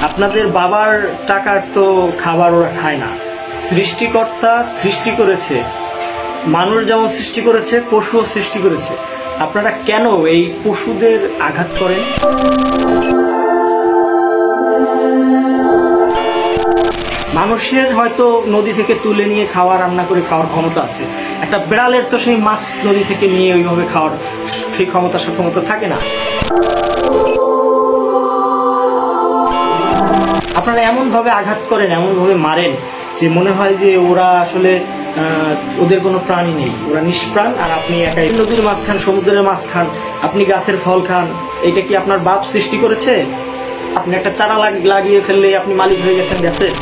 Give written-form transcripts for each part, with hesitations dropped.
আপনাদের বাবার টাকার তো খাবার ওরা খায় না। সৃষ্টিকর্তা সৃষ্টি করেছে, মানুষ যেমন সৃষ্টি করেছে পশুও সৃষ্টি করেছে। আপনারা কেন এই পশুদের আঘাত করেন? মানুষের হয়তো নদী থেকে তুলে নিয়ে খাওয়া, রান্না করে খাওয়ার ক্ষমতা আছে, একটা বিড়ালের তো সেই মাছ নদী থেকে নিয়ে ওইভাবে খাওয়ার সেই সক্ষমতা থাকে না। আপনারা এমনভাবে আঘাত করেন, এমনভাবে মারেন যে মনে হয় যে ওরা আসলে ওদের কোনো প্রাণী নেই, ওরা নিষ্প্রাণ, আর আপনি একাই। নদীর মাছ খান, সমুদ্রের মাছ খান, আপনি গাছের ফল খান, এটা কি আপনার বাপ সৃষ্টি করেছে? আপনি একটা চারা লাগিয়ে ফেললে আপনি মালিক হয়ে গেছেন গাছের?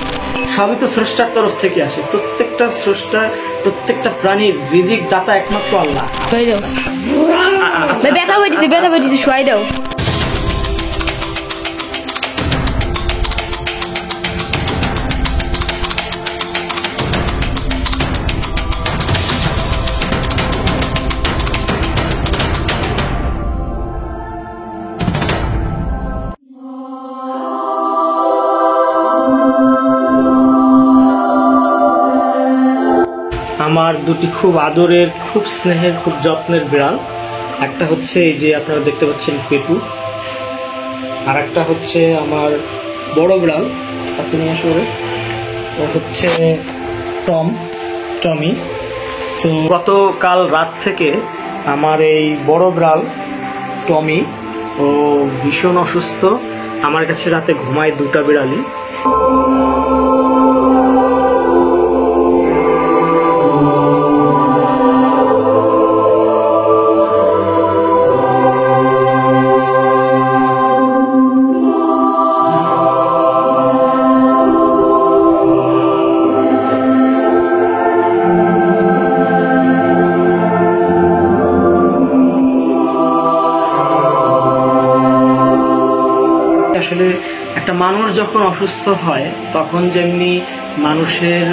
সবই তো স্রষ্টার তরফ থেকে আসে। প্রত্যেকটা স্রষ্টা, প্রত্যেকটা প্রাণীর রিজিক দাতা একমাত্র আল্লাহ। ব্যথা হয়েছে শুয়াই দাও। আমার দুটি খুব আদরের, খুব স্নেহের, খুব যত্নের বিড়াল। একটা হচ্ছে এই যে আপনারা দেখতে পাচ্ছেন পেটু, আর একটা হচ্ছে আমার বড় বিড়াল কাছে নিয়ে আসলে, ও হচ্ছে টমি। তো গতকাল রাত থেকে আমার এই বড় বিড়াল টমি ও ভীষণ অসুস্থ। আমার কাছে রাতে ঘুমায় দুটা বিড়ালই। আসলে একটা মানুষ যখন অসুস্থ হয় তখন যেমনি মানুষের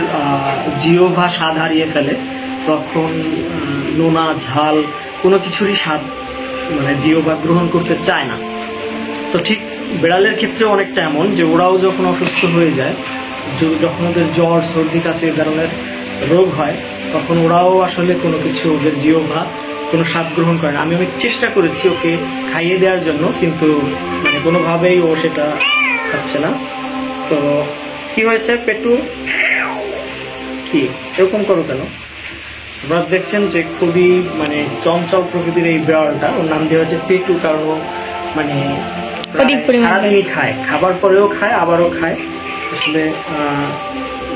জিহ্বা স্বাদ হারিয়ে ফেলে, তখন নোনা ঝাল কোনো কিছুরই স্বাদ মানে জিহ্বা গ্রহণ করতে চায় না। তো ঠিক বিড়ালের ক্ষেত্রে অনেকটা এমন যে ওরাও যখন অসুস্থ হয়ে যায়, যখন ওদের জ্বর, সর্দি, কাশি এ ধরনের রোগ হয়, তখন ওরাও আসলে কোনো কিছু, ওদের জিহ্বা কোনো স্বাদ গ্রহণ করে না। আমি অনেক চেষ্টা করেছি ওকে খাইয়ে দেওয়ার জন্য, কিন্তু মানে কোনোভাবেই ও সেটা খাচ্ছে না। তো কি হয়েছে পেটু, কি এরকম করো কেন? আপনারা দেখছেন যে খুবই মানে চঞ্চল প্রকৃতির এই বিড়ালটা, ওর নাম দেওয়া হয়েছে পেটু, কারণ ও মানে সারাদিনই খায়, খাবার পরেও খায়, আবারও খায়। আসলে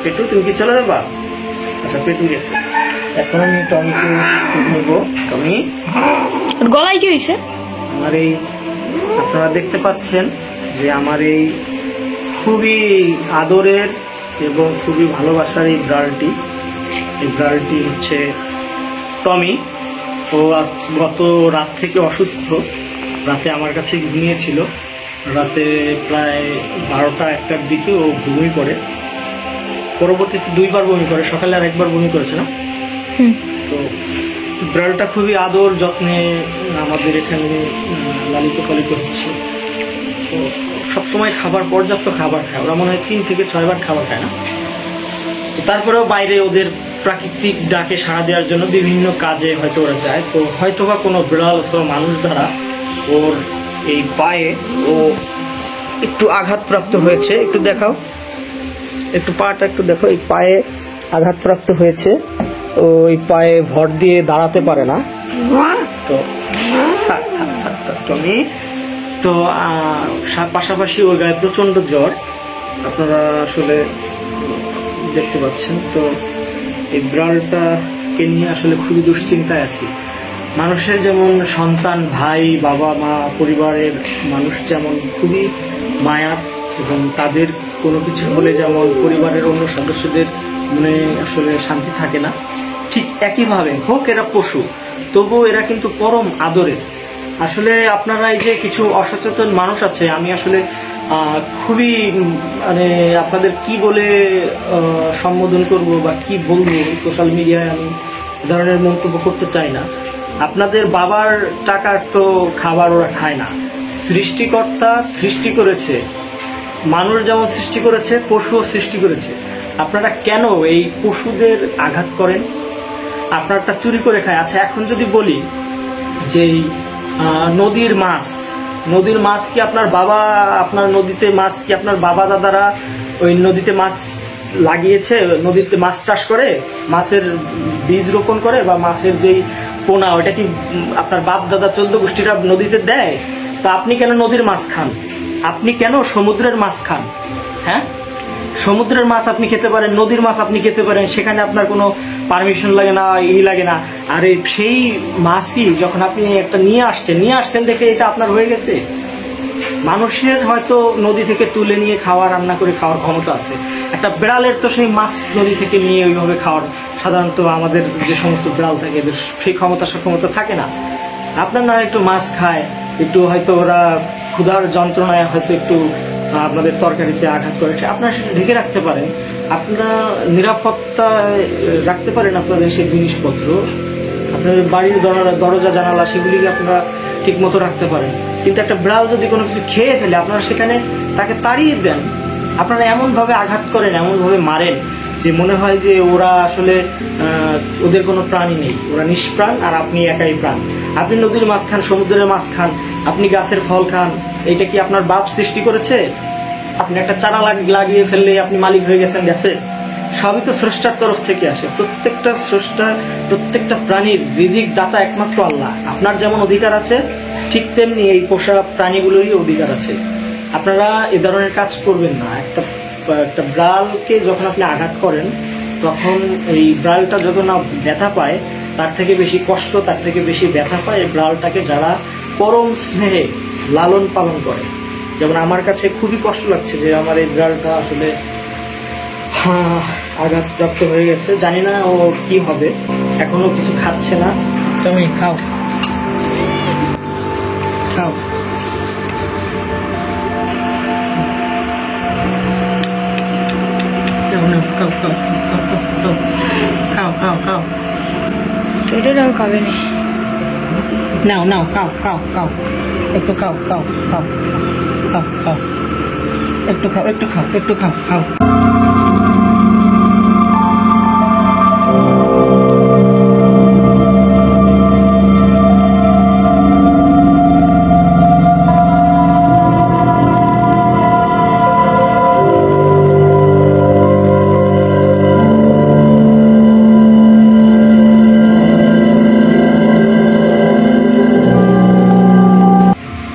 পেটু তুমি কি চলে যাবা? আচ্ছা পেটু গেছে, এখন আমি টমিকে নেবো। টমি গলায় কি হয়েছে? আমার এই আপনারা দেখতে পাচ্ছেন যে আমার এই খুবই আদরের এবং খুবই ভালোবাসার এই বিড়ালটি হচ্ছে টমি। ও গত রাত থেকে অসুস্থ, রাতে আমার কাছে ঘুমিয়েছিল। রাতে প্রায় 12টা-1টার দিকে ও বমি করে, পরবর্তীতে 2বার বমি করে, সকালে আর 1বার বমি করেছে না। তো বিড়ালটা খুবই আদর যত্নে আমাদের এখানে লালিত পালিত হচ্ছে। তো সবসময় পর্যাপ্ত খাবার খায়, ওরা মনে হয় 3 থেকে 6 বার খাবার খায় না। তারপরেও বাইরে ওদের প্রাকৃতিক ডাকে সাড়া দেওয়ার জন্য বিভিন্ন কাজে হয়তো ওরা যায়। তো হয়তোবা কোনো বিড়াল অথবা মানুষ দ্বারা ওর এই পায়ে ও একটু আঘাতপ্রাপ্ত হয়েছে। একটু দেখাও, একটু পাটা একটু দেখো, এই পায়ে আঘাতপ্রাপ্ত হয়েছে। ওই পায়ে ভর দিয়ে দাঁড়াতে পারে না। তো টমি তো পাশাপাশি ওই গায়ে প্রচন্ড জ্বর, আপনারা আসলে দেখতে পাচ্ছেন। তো এই বিড়ালটাকে নিয়ে আসলে খুবই দুশ্চিন্তায় আছি। মানুষের যেমন সন্তান, ভাই, বাবা, মা, পরিবারের মানুষ যেমন খুবই মায়া, এবং তাদের কোনো কিছু হলে যেমন পরিবারের অন্য সদস্যদের মনে আসলে শান্তি থাকে না, ঠিক একইভাবে হোক এরা পশু, তবুও এরা কিন্তু পরম আদরের। আসলে আপনারা এই যে কিছু অসচেতন মানুষ আছে, আমি আসলে খুবই মানে আপনাদের কি বলে সম্বোধন করব বা কি বলবো, সোশ্যাল মিডিয়ায় আমি ধরনের মন্তব্য করতে চাই না। আপনাদের বাবার টাকার তো খাবার ওরা খায় না। সৃষ্টিকর্তা সৃষ্টি করেছে, মানুষ যেমন সৃষ্টি করেছে পশুও সৃষ্টি করেছে। আপনারা কেন এই পশুদের আঘাত করেন? আপনারটা চুরি করে খায়। আচ্ছা, এখন যদি বলি যে নদীর মাছ কি আপনার বাবা, আপনার নদীতে মাছ কি আপনার বাবা দাদারা ওই নদীতে মাছ লাগিয়েছে, নদীতে মাছ চাষ করে, মাছের বীজ রোপণ করে, বা মাছের যেই পোনা ওটা কি আপনার বাপ দাদা 14 গোষ্ঠীরা নদীতে দেয়? তো আপনি কেন নদীর মাছ খান? আপনি কেন সমুদ্রের মাছ খান? হ্যাঁ, সমুদ্রের মাছ আপনি খেতে পারেন, নদীর মাছ আপনি খেতে পারেন, সেখানে আপনার কোনো পারমিশন লাগে না, লাগে না। আর সেই মাছই যখন আপনি একটা নিয়ে আসছেন দেখে এটা আপনার হয়ে গেছে। মানুষের হয়তো নদী থেকে তুলে নিয়ে রান্না করে খাওয়ার ক্ষমতা আছে, একটা বিড়ালের তো সেই মাছ নদী থেকে নিয়ে ওইভাবে খাওয়ার, সাধারণত আমাদের যে সমস্ত বিড়াল থাকে এদের সেই সক্ষমতা থাকে না। আপনার না একটু মাছ খায়, একটু হয়তো ওরা ক্ষুধার যন্ত্রণায় হয়তো একটু আপনাদের তরকারিতে আঘাত করে, আপনারা সেটা ঢেকে রাখতে পারেন, আপনারা নিরাপত্তা রাখতে পারেন আপনাদের সেই জিনিসপত্র, আপনাদের বাড়ির দরজা জানালা সেগুলিকে আপনারা ঠিক মতো রাখতে পারেন। কিন্তু একটা বিড়াল যদি কোনো কিছু খেয়ে ফেলে আপনারা সেখানে তাকে তাড়িয়ে দেন, আপনারা এমনভাবে আঘাত করেন, এমনভাবে মারেন যে মনে হয় যে ওরা আসলে ওদের কোনো প্রাণী নেই, ওরা নিষ্প্রাণ আর আপনি একাই প্রাণ। আপনি নদীর মাছ খান, সমুদ্রের মাছ খান, আপনি গাছের ফল খান, এইটা কি আপনার বাপ সৃষ্টি করেছে? আপনি একটা চারা লাগিয়ে ফেললে আপনি মালিক হয়ে গেছেন গাছের? সবই তো স্রষ্টার তরফ থেকে আসে। প্রত্যেকটা স্রষ্টা, প্রত্যেকটা প্রাণীর রিজিক দাতা একমাত্র আল্লাহ। আপনার যেমন অধিকার আছে ঠিক তেমনি এই পোষা প্রাণীগুলোরই অধিকার আছে। আপনারা এ ধরনের কাজ করবেন না। একটা বিড়ালকে যখন আপনি আঘাত করেন তখন এই বিড়ালটা যত না ব্যথা পায় তার থেকে বেশি কষ্ট, তার থেকে বেশি ব্যথা পায় এই বিড়ালটাকে যারা পরম স্নেহে লালন পালন করে। যেমন আমার কাছে খুবই কষ্ট লাগছে যে আমার এই বিড়ালটা আসলে আঘাতপ্রাপ্ত হয়ে গেছে। জানি না ও কি হবে, এখনো কিছু খাচ্ছে না। তুমি খাও খাও, খাও খাও খাও, এটাও খাবে না। নাও নাও, খাও খাও খাও, একটু খাও খাও খাও খাও খাও, একটু খাও একটু খাও একটু খাও খাও।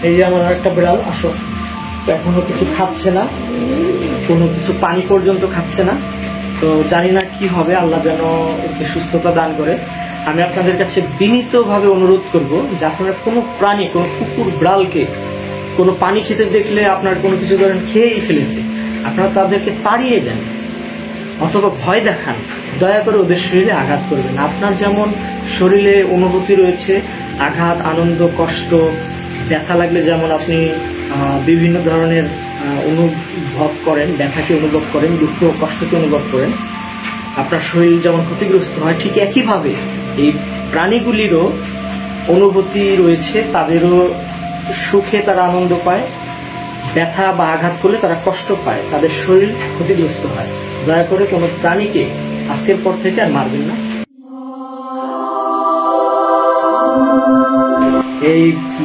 এই যে আমার একটা বিড়াল, আসো, এখনো কিছু খাচ্ছে না, কোনো কিছু পানি পর্যন্ত খাচ্ছে না। তো জানি না কি হবে, আল্লাহ যেন একটু সুস্থতা দান করে। আমি আপনাদের কাছে বিনীতভাবে অনুরোধ করব যে আপনারা কোনো প্রাণী, কোনো কুকুর বিড়ালকে কোনো পানি খেতে দেখলে, আপনার কোনো কিছু ধরেন খেয়েই ফেলেছে, আপনারা তাদেরকে তাড়িয়ে দেন অথবা ভয় দেখান, দয়া করে ওদের শরীরে আঘাত করবেন। আপনার যেমন শরীরে অনুভূতি রয়েছে, আঘাত, আনন্দ, কষ্ট, ব্যথা লাগলে যেমন আপনি বিভিন্ন ধরনের অনুভব করেন, ব্যথাকে অনুভব করেন, দুঃখ কষ্টকে অনুভব করেন, আপনার শরীর যেমন ক্ষতিগ্রস্ত হয়, ঠিক একইভাবে এই প্রাণীগুলিরও অনুভূতি রয়েছে, তাদেরও সুখে তারা আনন্দ পায়, ব্যথা বা আঘাত করলে তারা কষ্ট পায়, তাদের শরীর ক্ষতিগ্রস্ত হয়। দয়া করে কোনো প্রাণীকে আজকের পর থেকে আর মারবেন না। এই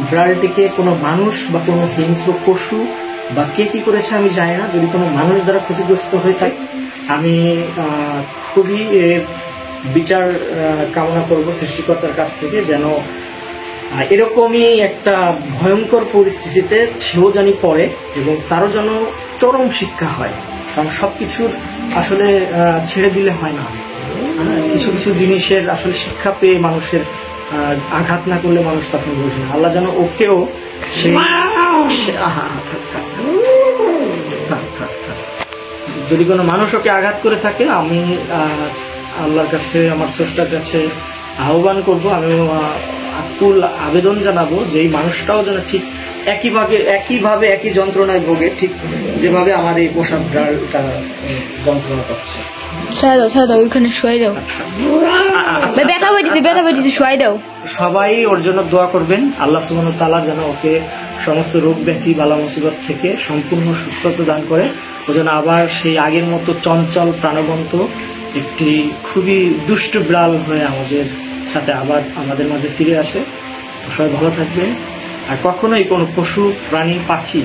বিড়ালটিকে কোনো মানুষ বা কোনো হিংস্র পশু বা কে কি করেছে আমি জানি না, যদি কোনো মানুষ দ্বারা ক্ষতিগ্রস্ত হয়ে থাকে আমি খুবই বিচার কামনা করব সৃষ্টিকর্তার কাছ থেকে, যেন এরকমই একটা ভয়ঙ্কর পরিস্থিতিতে সেও জানি পড়ে এবং তারও যেন চরম শিক্ষা হয়। কারণ সব কিছুর আসলে ছেড়ে দিলে হয় না, কিছু কিছু জিনিসের আসলে শিক্ষা পেয়ে মানুষের আঘাত না করলে মানুষ তখন বোঝে না। আল্লাহ যেন ওকেও সেই যদি কোনো মানুষ ওকে আঘাত করে থাকে, আমি আল্লাহর কাছে, আমার স্রষ্টার কাছে আহ্বান করব, আমি আকুল আবেদন জানাবো যে এই মানুষটাও যেন ঠিক একইভাবে একই যন্ত্রণায় ভোগে, ঠিক যেভাবে আমার এই পোষা বিড়ালটা যন্ত্রণা পাচ্ছে। ছেড়ে দাও ওইখানে শুয়াই দাও। ভাই ব্যথা পাইতেছে শুয়াই দাও। সবাই ওর জন্য দোয়া করবেন, আল্লাহ সুবহানাহু ওয়া তাআলা যেন ওকে সমস্ত রোগ ব্যাধি বালা মুসিবত থেকে সম্পূর্ণ সুস্থতা দান করে, ও যেন আবার সেই আগের মতো চঞ্চল প্রাণবন্ত একটি খুবই দুষ্ট বিড়াল হয়ে আমাদের সাথে আবার আমাদের মাঝে ফিরে আসে। সবাই ভালো থাকবেন। আর কখনোই কোনো পশু প্রাণী পাখি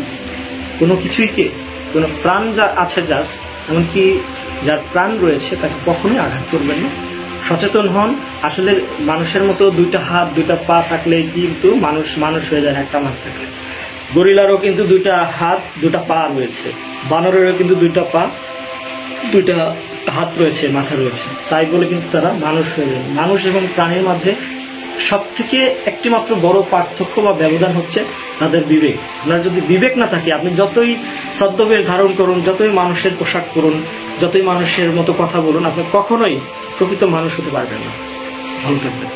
কোনো কিছুইকে, কোনো প্রাণ যা আছে যার, এমনকি যার প্রাণ রয়েছে তাকে কখনোই আঘাত করবেন না। সচেতন হন। আসলে মানুষের মতো দুইটা হাত দুইটা পা থাকলেই কিন্তু মানুষ হয়ে যায় একটা মাথা থাকলে। গরিলারও কিন্তু দুইটা হাত দুটা পা রয়েছে, বানরেরও কিন্তু দুইটা পা দুইটা হাত রয়েছে, মাথা রয়েছে, তাই বলে কিন্তু তারা মানুষ হয়ে যায়। মানুষ এবং প্রাণীর মাঝে সব থেকে একটি মাত্র বড় পার্থক্য বা ব্যবধান হচ্ছে তাদের বিবেক। আপনার যদি বিবেক না থাকে, আপনি যতই ছদ্মবেশ ধারণ করুন, যতই মানুষের পোশাক পরুন, যতই মানুষের মতো কথা বলুন, আপনি কখনোই প্রকৃত মানুষ হতে পারবেন না। ভালো থাকবেন।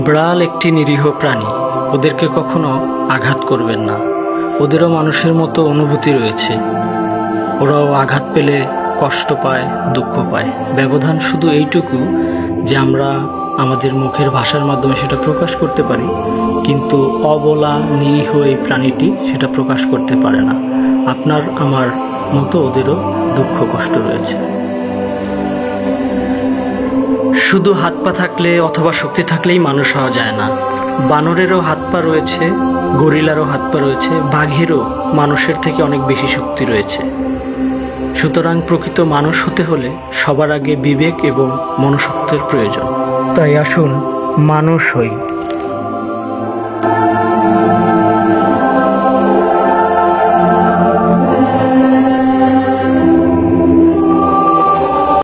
বিড়াল একটি নিরীহ প্রাণী, ওদেরকে কখনো আঘাত করবেন না। ওদেরও মানুষের মতো অনুভূতি রয়েছে, ওরাও আঘাত পেলে কষ্ট পায়, দুঃখ পায়। ব্যবধান শুধু এইটুকু যে আমরা আমাদের মুখের ভাষার মাধ্যমে সেটা প্রকাশ করতে পারি, কিন্তু অবলা নিরীহ এই প্রাণীটি সেটা প্রকাশ করতে পারে না। আপনার আমার মতো ওদেরও দুঃখ কষ্ট রয়েছে। শুধু হাত পা থাকলে অথবা শক্তি থাকলেই মানুষ হওয়া যায় না। বানরেরও হাত পা রয়েছে, গরিলারও হাত পা রয়েছে, বাঘেরও মানুষের থেকে অনেক বেশি শক্তি রয়েছে। সুতরাং প্রকৃত মানুষ হতে হলে সবার আগে বিবেক এবং মনশক্তির প্রয়োজন। তাই আসুন মানুষ হই।